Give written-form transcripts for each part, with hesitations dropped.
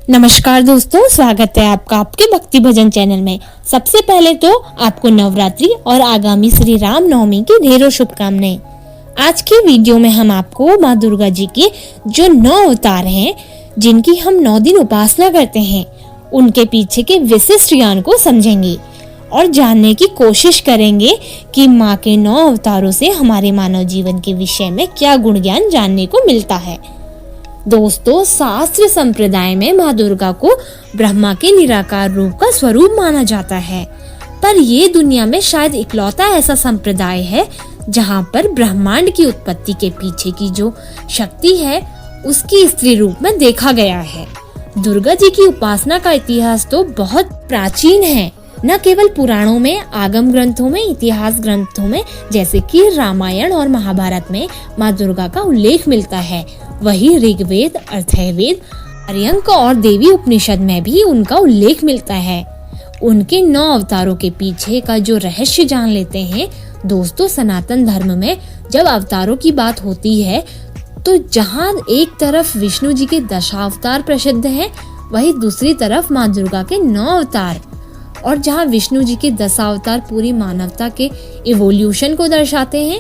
नमस्कार दोस्तों, स्वागत है आपका आपके भक्ति भजन चैनल में। सबसे पहले तो आपको नवरात्रि और आगामी श्री राम नवमी की ढेरों शुभकामनाएं। आज के वीडियो में हम आपको माँ दुर्गा जी के जो 9 अवतार हैं, जिनकी हम 9 दिन उपासना करते हैं, उनके पीछे के विशिष्ट ज्ञान को समझेंगे और जानने की कोशिश करेंगे कि माँ के 9 अवतारों से हमारे मानव जीवन के विषय में क्या गुण ज्ञान जानने को मिलता है। दोस्तों, शास्त्र संप्रदाय में माँ दुर्गा को ब्रह्मा के निराकार रूप का स्वरूप माना जाता है, पर ये दुनिया में शायद इकलौता ऐसा संप्रदाय है जहाँ पर ब्रह्मांड की उत्पत्ति के पीछे की जो शक्ति है उसकी स्त्री रूप में देखा गया है। दुर्गा जी की उपासना का इतिहास तो बहुत प्राचीन है, न केवल पुराणों में, आगम ग्रंथों में, इतिहास ग्रंथों में जैसे कि रामायण और महाभारत में माँ दुर्गा का उल्लेख मिलता है, वही ऋग्वेद, अथर्ववेद, आर्यंक और देवी उपनिषद में भी उनका उल्लेख मिलता है। उनके 9 अवतारों के पीछे का जो रहस्य जान लेते हैं दोस्तों, सनातन धर्म में जब अवतारों की बात होती है तो जहाँ एक तरफ विष्णु जी के दशावतार प्रसिद्ध हैं, वही दूसरी तरफ माँ दुर्गा के 9 अवतार। और जहाँ विष्णु जी के 10 अवतार पूरी मानवता के इवोल्यूशन को दर्शाते हैं,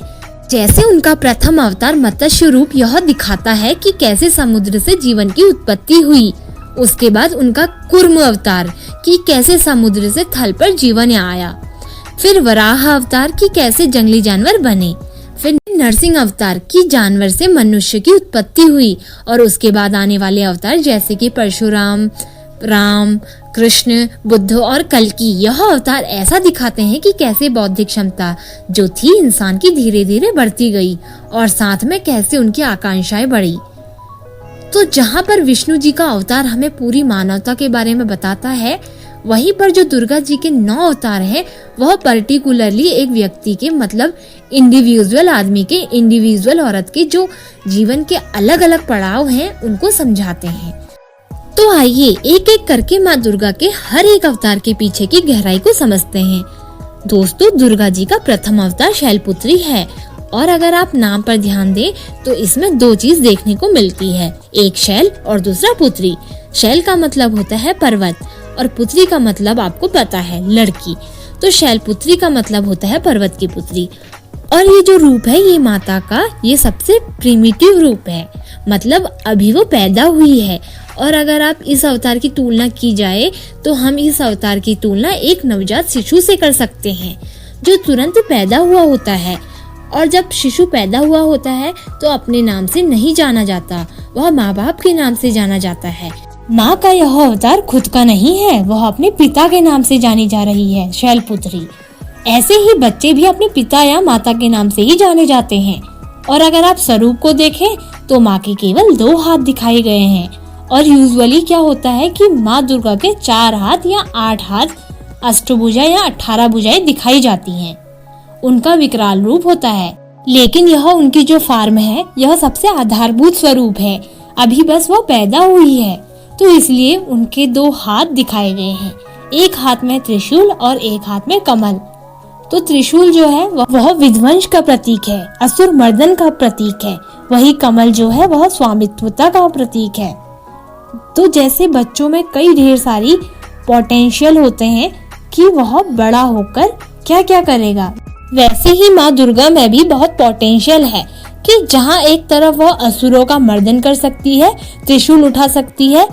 जैसे उनका प्रथम अवतार मत्स्य रूप यह दिखाता है कि कैसे समुद्र से जीवन की उत्पत्ति हुई। उसके बाद उनका कूर्म अवतार कि कैसे समुद्र से थल पर जीवन आया। फिर वराह अवतार कि कैसे जंगली जानवर बने। फिर नरसिंह अवतार की जानवर से मनुष्य की उत्पत्ति हुई। और उसके बाद आने वाले अवतार जैसे कि परशुराम, राम, कृष्ण, बुद्ध और कल्कि, यह अवतार ऐसा दिखाते हैं कि कैसे बौद्धिक क्षमता जो थी इंसान की धीरे धीरे बढ़ती गई और साथ में कैसे उनकी आकांक्षाएं बढ़ी। तो जहाँ पर विष्णु जी का अवतार हमें पूरी मानवता के बारे में बताता है, वहीं पर जो दुर्गा जी के 9 अवतार हैं, वह पर्टिकुलरली एक व्यक्ति के मतलब इंडिविजुअल आदमी के, इंडिविजुअल औरत के जो जीवन के अलग अलग पड़ाव हैं उनको समझाते हैं। तो आइए एक एक करके माँ दुर्गा के हर एक अवतार के पीछे की गहराई को समझते हैं। दोस्तों, दुर्गा जी का प्रथम अवतार शैलपुत्री है और अगर आप नाम पर ध्यान दें तो इसमें 2 चीज देखने को मिलती है, एक शैल और दूसरा पुत्री। शैल का मतलब होता है पर्वत और पुत्री का मतलब आपको पता है लड़की, तो शैलपुत्री का मतलब होता है पर्वत की पुत्री। और ये जो रूप है ये माता का ये सबसे प्रिमिटिव रूप है, मतलब अभी वो पैदा हुई है। और अगर आप इस अवतार की तुलना की जाए तो हम इस अवतार की तुलना एक नवजात शिशु से कर सकते हैं जो तुरंत पैदा हुआ होता है। और जब शिशु पैदा हुआ होता है तो अपने नाम से नहीं जाना जाता, वह माँ बाप के नाम से जाना जाता है। माँ का यह अवतार खुद का नहीं है, वह अपने पिता के नाम से जानी जा रही है, शैलपुत्री। ऐसे ही बच्चे भी अपने पिता या माता के नाम से ही जाने जाते हैं। और अगर आप स्वरूप को देखें तो माँ के केवल 2 हाथ दिखाए गए हैं। और यूजुअली क्या होता है कि माँ दुर्गा के 4 हाथ या 8 हाथ, अष्टभुजा या 18 भुजाएं दिखाई जाती हैं। उनका विकराल रूप होता है, लेकिन यह उनकी जो फॉर्म है यह सबसे आधारभूत स्वरूप है, अभी बस वो पैदा हुई है, तो इसलिए उनके 2 हाथ दिखाए गए हैं, एक हाथ में त्रिशूल और एक हाथ में कमल। तो त्रिशूल जो है वह विध्वंस का प्रतीक है, असुर मर्दन का प्रतीक है, वही कमल जो है वह स्वामित्वता का प्रतीक है। तो जैसे बच्चों में कई ढेर सारी पोटेंशियल होते हैं कि वह बड़ा होकर क्या क्या करेगा, वैसे ही माँ दुर्गा में भी बहुत पोटेंशियल है कि जहाँ एक तरफ वह असुरों का मर्दन कर सकती है, त्रिशूल उठा सकती है,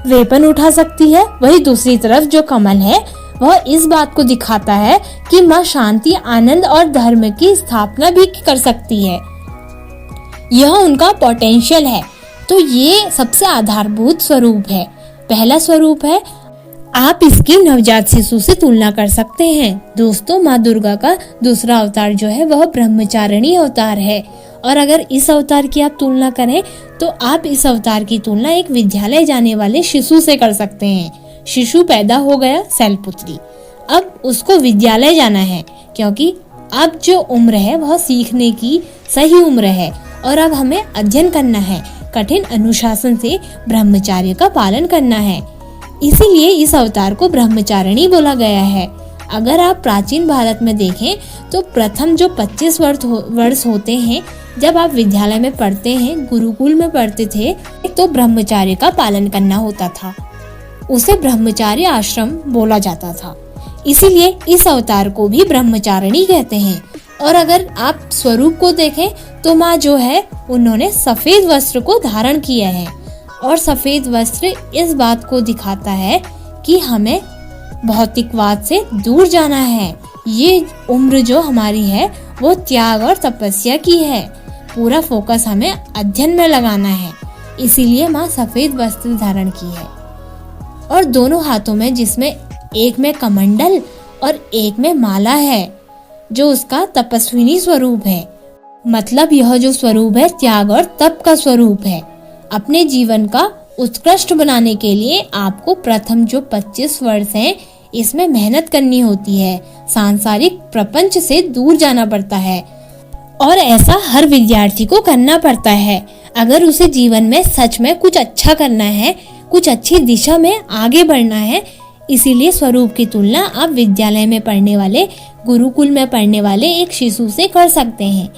वेपन उठा सकती है, वही दूसरी तरफ जो कमल है वह इस बात को दिखाता है कि माँ शांति, आनंद और धर्म की स्थापना भी कर सकती है। यह उनका पोटेंशियल है। तो ये सबसे आधारभूत स्वरूप है। पहला स्वरूप है, आप इसकी नवजात शिशु से तुलना कर सकते हैं। दोस्तों, माँ दुर्गा का दूसरा अवतार जो है वह ब्रह्मचारिणी अवतार है। और अगर इस अवतार की आप तुलना करें तो आप इस अवतार की तुलना एक विद्यालय जाने वाले शिशु से कर सकते हैं। शिशु पैदा हो गया, शैलपुत्री, अब उसको विद्यालय जाना है क्योंकि अब जो उम्र है वह सीखने की सही उम्र है और अब हमें अध्ययन करना है, कठिन अनुशासन से ब्रह्मचर्य का पालन करना है। इसीलिए इस अवतार को ब्रह्मचारिणी बोला गया है। अगर आप प्राचीन भारत में देखें तो प्रथम जो 25 वर्ष होते हैं जब आप विद्यालय में पढ़ते हैं, गुरुकुल में पढ़ते थे, तो ब्रह्मचर्य का पालन करना होता था। उसे ब्रह्मचार्य आश्रम बोला जाता था, इसीलिए इस अवतार को भी ब्रह्मचारिणी कहते हैं। और अगर आप स्वरूप को देखें तो माँ जो है उन्होंने सफेद वस्त्र को धारण किया है, और सफेद वस्त्र इस बात को दिखाता है कि हमें भौतिकवाद से दूर जाना है। ये उम्र जो हमारी है वो त्याग और तपस्या की है। पूरा फोकस हमें अध्ययन में लगाना है, इसीलिए माँ सफेद वस्त्र धारण की है। और दोनों हाथों में, जिसमें एक में कमंडल और एक में माला है, जो उसका तपस्विनी स्वरूप है। मतलब यह जो स्वरूप है त्याग और तप का स्वरूप है। अपने जीवन का उत्कृष्ट बनाने के लिए आपको प्रथम जो 25 वर्ष हैं, इसमें मेहनत करनी होती है। सांसारिक प्रपंच से दूर जाना पड़ता है, और ऐसा हर विद्यार्थी को करना पड़ता है अगर उसे जीवन में सच में कुछ अच्छा करना है, कुछ अच्छी दिशा में आगे बढ़ना है। इसीलिए स्वरूप की तुलना आप विद्यालय में पढ़ने वाले, गुरुकुल में पढ़ने वाले एक शिशु से कर सकते हैं।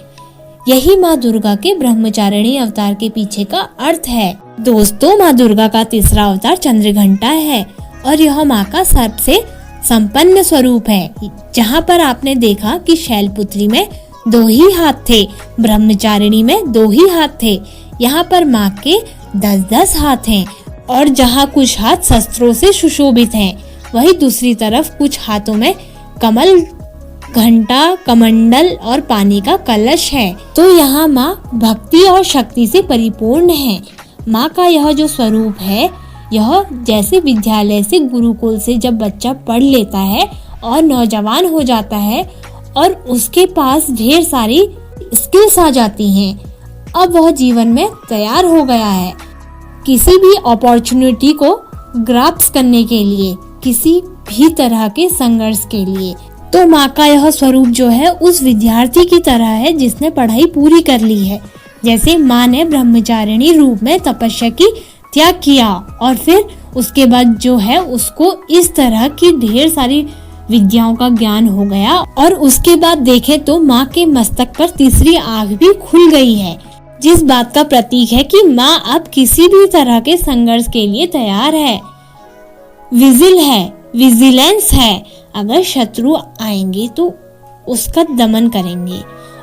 यही माँ दुर्गा के ब्रह्मचारिणी अवतार के पीछे का अर्थ है। दोस्तों, माँ दुर्गा का तीसरा अवतार चंद्रघंटा है, और यह माँ का सबसे संपन्न स्वरूप है। जहाँ पर आपने देखा कि शैलपुत्री में 2 ही हाथ थे, ब्रह्मचारिणी में 2 ही हाथ थे, यहाँ पर माँ के 10-10 हाथ हैं। और जहाँ कुछ हाथ शस्त्रों से सुशोभित हैं, वही दूसरी तरफ कुछ हाथों में कमल, घंटा, कमंडल और पानी का कलश है। तो यहाँ माँ भक्ति और शक्ति से परिपूर्ण है। माँ का यह जो स्वरूप है, यह जैसे विद्यालय से, गुरुकुल से जब बच्चा पढ़ लेता है और नौजवान हो जाता है और उसके पास ढेर सारी स्किल्स आ जाती हैं, अब वह जीवन में तैयार हो गया है किसी भी अपॉर्चुनिटी को ग्रास्प करने के लिए, किसी भी तरह के संघर्ष के लिए। तो माँ का यह स्वरूप जो है उस विद्यार्थी की तरह है जिसने पढ़ाई पूरी कर ली है। जैसे माँ ने ब्रह्मचारिणी रूप में तपस्या की त्याग किया, और फिर उसके बाद जो है उसको इस तरह की ढेर सारी विद्याओं का ज्ञान हो गया। और उसके बाद देखें तो माँ के मस्तक पर तीसरी आँख भी खुल गई है, जिस बात का प्रतीक है कि माँ अब किसी भी तरह के संघर्ष के लिए तैयार है, विजिल है, विजिलेंस है। अगर शत्रु आएंगे तो उसका दमन करेंगे,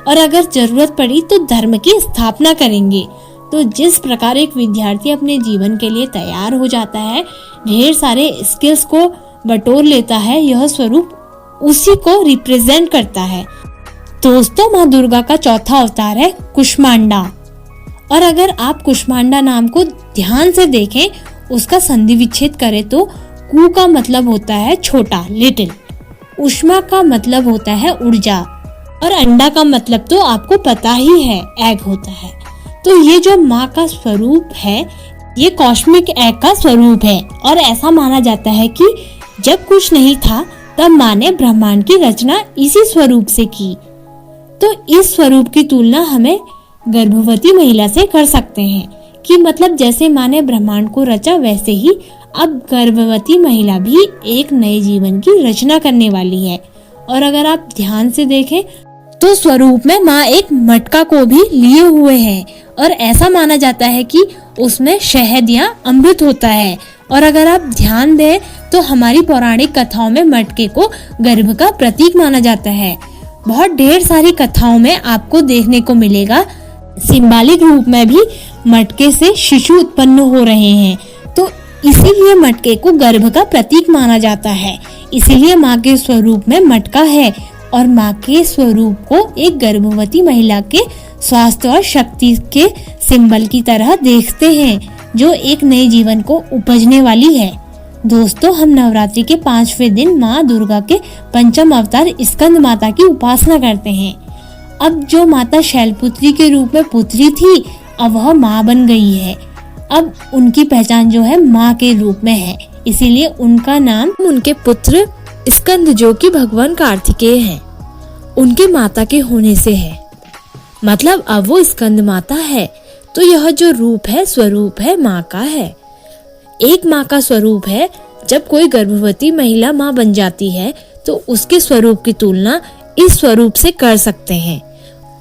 और अगर जरूरत पड़ी तो धर्म की स्थापना करेंगे। तो जिस प्रकार एक विद्यार्थी अपने जीवन के लिए तैयार हो जाता है, ढेर सारे स्किल्स को बटोर लेता है, यह स्वरूप उसी को रिप्रेजेंट करता है। दोस्तों, माँ दुर्गा का चौथा अवतार है कुष्मांडा। और अगर आप कुष्मांडा नाम को ध्यान से देखें, उसका संधि विच्छेद करें तो कु का मतलब होता है छोटा, लिटिल, उष्मा का मतलब होता है ऊर्जा, और अंडा का मतलब तो आपको पता ही है, एग होता है। तो ये जो माँ का स्वरूप है, ये कॉस्मिक एग का स्वरूप है। और ऐसा माना जाता है कि जब कुछ नहीं था तब माँ ने ब्रह्मांड की रचना इसी स्वरूप से की। तो इस स्वरूप की तुलना हमें गर्भवती महिला से कर सकते हैं कि मतलब जैसे माँ ने ब्रह्मांड को रचा, वैसे ही अब गर्भवती महिला भी एक नए जीवन की रचना करने वाली है। और अगर आप ध्यान से देखें तो स्वरूप में माँ एक मटका को भी लिए हुए हैं, और ऐसा माना जाता है कि उसमें शहद या अमृत होता है। और अगर आप ध्यान दें तो हमारी पौराणिक कथाओं में मटके को गर्भ का प्रतीक माना जाता है। बहुत ढेर सारी कथाओं में आपको देखने को मिलेगा, सिंबॉलिक रूप में भी मटके से शिशु उत्पन्न हो रहे हैं। तो इसीलिए मटके को गर्भ का प्रतीक माना जाता है। इसीलिए माँ के स्वरूप में मटका है, और माँ के स्वरूप को एक गर्भवती महिला के स्वास्थ्य और शक्ति के सिंबल की तरह देखते हैं, जो एक नए जीवन को उपजने वाली है। दोस्तों, हम नवरात्रि के 5वें दिन माँ दुर्गा के पंचम अवतार स्कंद माता की उपासना करते हैं। अब जो माता शैलपुत्री के रूप में पुत्री थी, अब वह माँ बन गई है। अब उनकी पहचान जो है माँ के रूप में है, इसीलिए उनका नाम उनके पुत्र स्कंद, जो कि भगवान कार्तिकेय हैं, उनके माता के होने से है। मतलब अब वो स्कंद माता है। तो यह जो रूप है, स्वरूप है, माँ का है। एक माँ का स्वरूप है। जब कोई गर्भवती महिला माँ बन जाती है तो उसके स्वरूप की तुलना इस स्वरूप से कर सकते हैं।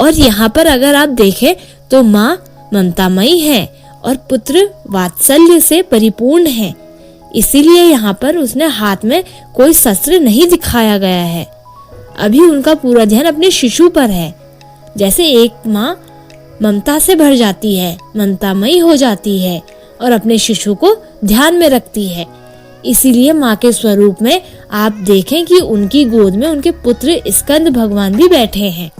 और यहाँ पर अगर आप देखें तो माँ ममतामयी है और पुत्र वात्सल्य से परिपूर्ण है। इसीलिए यहाँ पर उसने हाथ में कोई शस्त्र नहीं दिखाया गया है। अभी उनका पूरा ध्यान अपने शिशु पर है। जैसे एक माँ ममता से भर जाती है, ममतामयी हो जाती है और अपने शिशु को ध्यान में रखती है। इसीलिए माँ के स्वरूप में आप देखें कि उनकी गोद में उनके पुत्र स्कंद भगवान भी बैठे हैं।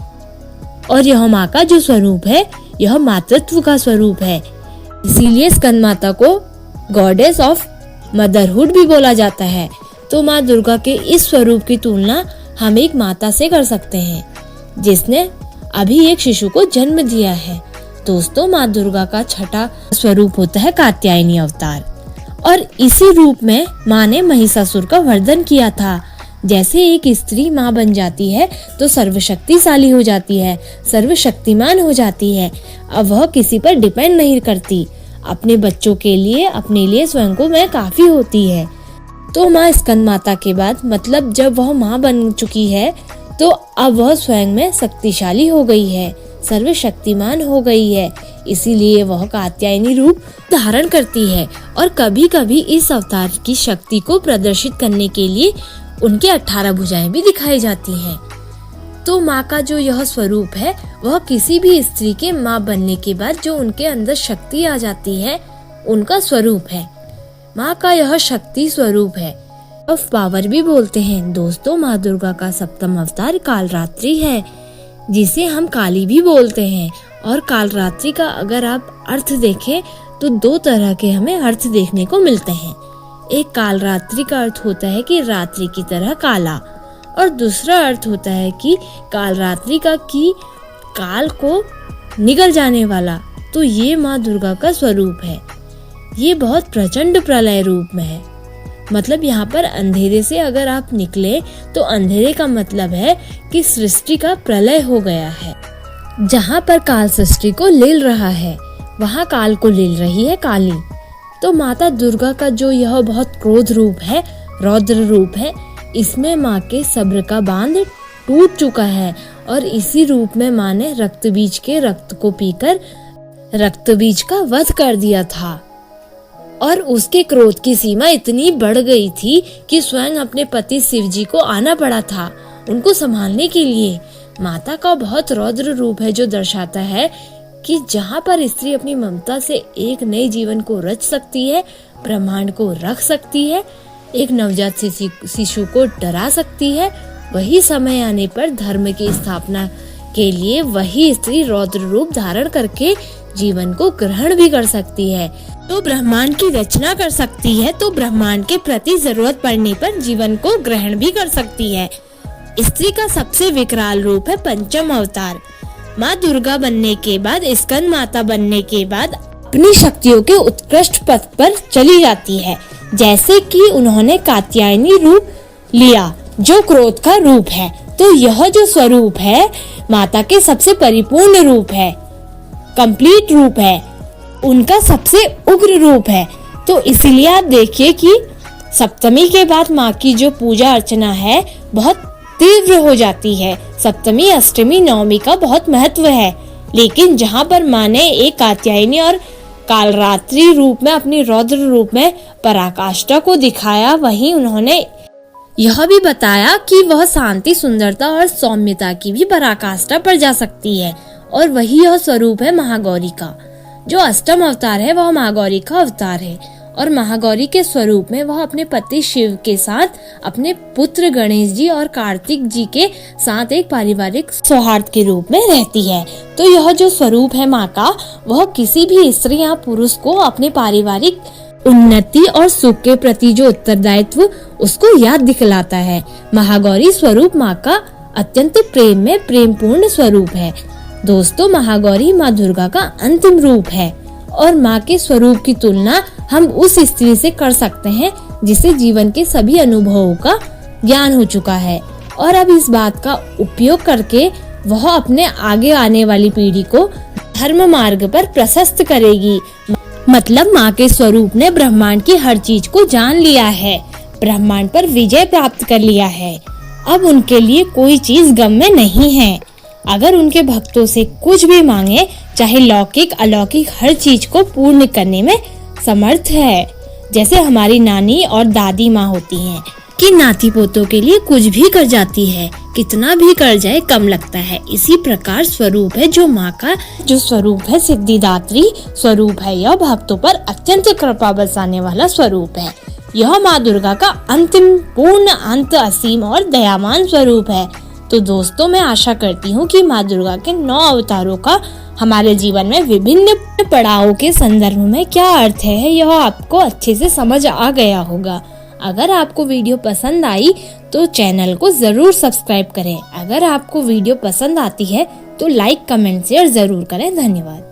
और यह माँ का जो स्वरूप है यह मातृत्व का स्वरूप है। इसीलिए स्कंद माता को गॉडेस ऑफ मदरहुड भी बोला जाता है। तो माँ दुर्गा के इस स्वरूप की तुलना हम एक माता से कर सकते हैं जिसने अभी एक शिशु को जन्म दिया है। दोस्तों, माँ दुर्गा का छठा स्वरूप होता है कात्यायनी अवतार और इसी रूप में माँ ने महिषासुर का वध किया था। जैसे एक स्त्री माँ बन जाती है तो सर्वशक्तिशाली हो जाती है, सर्वशक्तिमान हो जाती है। अब वह किसी पर डिपेंड नहीं करती, अपने बच्चों के लिए, अपने लिए स्वयं को मैं काफी होती है। तो माँ स्कंद माता के बाद मतलब जब वह माँ बन चुकी है तो अब वह स्वयं में शक्तिशाली हो गई है, सर्वशक्तिमान हो गई है। इसीलिए वह कात्यायनी रूप धारण करती है और कभी कभी इस अवतार की शक्ति को प्रदर्शित करने के लिए उनके 18 भुजाएं भी दिखाई जाती हैं। तो माँ का जो यह स्वरूप है वह किसी भी स्त्री के माँ बनने के बाद जो उनके अंदर शक्ति आ जाती है उनका स्वरूप है। माँ का यह शक्ति स्वरूप है, ऑफ पावर भी बोलते हैं। दोस्तों, माँ दुर्गा का सप्तम अवतार कालरात्रि है जिसे हम काली भी बोलते हैं। और कालरात्रि का अगर आप अर्थ देखें तो दो तरह के हमें अर्थ देखने को मिलते हैं। एक कालरात्रि का अर्थ होता है कि रात्रि की तरह काला और दूसरा अर्थ होता है कि कालरात्रि का कि काल को निगल जाने वाला। तो ये माँ दुर्गा का स्वरूप है। ये बहुत प्रचंड प्रलय रूप में है। मतलब यहाँ पर अंधेरे से अगर आप निकले तो अंधेरे का मतलब है कि सृष्टि का प्रलय हो गया है। जहाँ पर काल सृष्टि को लील रहा है वहाँ काल को लील रही है काली। तो माता दुर्गा का जो यह बहुत क्रोध रूप है, रौद्र रूप है, इसमें माँ के सब्र का बांध टूट चुका है और इसी रूप में माँ ने रक्त बीज के रक्त को पीकर रक्त बीज का वध कर दिया था। और उसके क्रोध की सीमा इतनी बढ़ गई थी कि स्वयं अपने पति शिव जी को आना पड़ा था उनको संभालने के लिए। माता का बहुत रौद्र रूप है जो दर्शाता है कि जहाँ पर स्त्री अपनी ममता से एक नए जीवन को रच सकती है, ब्रह्मांड को रख सकती है, एक नवजात शिशु को डरा सकती है, वही समय आने पर धर्म की स्थापना के लिए वही स्त्री रौद्र रूप धारण करके जीवन को ग्रहण भी कर सकती है। तो ब्रह्मांड की रचना कर सकती है, तो ब्रह्मांड के प्रति जरूरत पड़ने पर जीवन को ग्रहण भी कर सकती है। स्त्री का सबसे विकराल रूप है पंचम अवतार। माँ दुर्गा बनने के बाद, स्कंद माता बनने के बाद अपनी शक्तियों के उत्कृष्ट पथ पर चली जाती है। जैसे कि उन्होंने कात्यायनी रूप लिया जो क्रोध का रूप है। तो यह जो स्वरूप है माता के सबसे परिपूर्ण रूप है, कंप्लीट रूप है, उनका सबसे उग्र रूप है। तो इसलिए आप देखिए कि सप्तमी के बाद माँ की जो पूजा अर्चना है बहुत तीव्र हो जाती है। सप्तमी, अष्टमी, नवमी का बहुत महत्व है। लेकिन जहाँ पर माँ ने एक कात्यायनी और कालरात्रि रूप में, अपनी रौद्र रूप में पराकाष्ठा को दिखाया, वहीं उन्होंने यह भी बताया कि वह शांति, सुंदरता और सौम्यता की भी पराकाष्ठा पर जा सकती है। और वही यह स्वरूप है महागौरी का। जो अष्टम अवतार है वह महागौरी का अवतार है और महागौरी के स्वरूप में वह अपने पति शिव के साथ, अपने पुत्र गणेश जी और कार्तिक जी के साथ एक पारिवारिक सौहार्द के रूप में रहती है। तो यह जो स्वरूप है माँ का, वह किसी भी स्त्री या पुरुष को अपने पारिवारिक उन्नति और सुख के प्रति जो उत्तरदायित्व उसको याद दिखलाता है। महागौरी स्वरूप माँ का अत्यंत प्रेम में प्रेमपूर्ण स्वरूप है। दोस्तों, महागौरी माँ दुर्गा का अंतिम रूप है और माँ के स्वरूप की तुलना हम उस स्त्री से कर सकते हैं जिसे जीवन के सभी अनुभवों का ज्ञान हो चुका है और अब इस बात का उपयोग करके वह अपने आगे आने वाली पीढ़ी को धर्म मार्ग पर प्रशस्त करेगी। मतलब माँ के स्वरूप ने ब्रह्मांड की हर चीज को जान लिया है, ब्रह्मांड पर विजय प्राप्त कर लिया है। अब उनके लिए कोई चीज गम में नहीं है। अगर उनके भक्तों से कुछ भी मांगे, चाहे लौकिक अलौकिक, हर चीज को पूर्ण करने में समर्थ है। जैसे हमारी नानी और दादी माँ होती हैं कि नाती पोतों के लिए कुछ भी कर जाती है, कितना भी कर जाए कम लगता है। इसी प्रकार स्वरूप है जो माँ का जो स्वरूप है, सिद्धिदात्री स्वरूप है। यह भक्तों पर अत्यंत कृपा बरसाने वाला स्वरूप है। यह माँ दुर्गा का अंतिम पूर्ण अंत असीम और दयावान स्वरूप है। तो दोस्तों, मैं आशा करती हूँ कि माँ दुर्गा के 9 अवतारों का हमारे जीवन में विभिन्न पड़ावों के संदर्भ में क्या अर्थ है, यह आपको अच्छे से समझ आ गया होगा। अगर आपको वीडियो पसंद आई तो चैनल को जरूर सब्सक्राइब करें। अगर आपको वीडियो पसंद आती है तो लाइक, कमेंट, शेयर जरूर करें। धन्यवाद।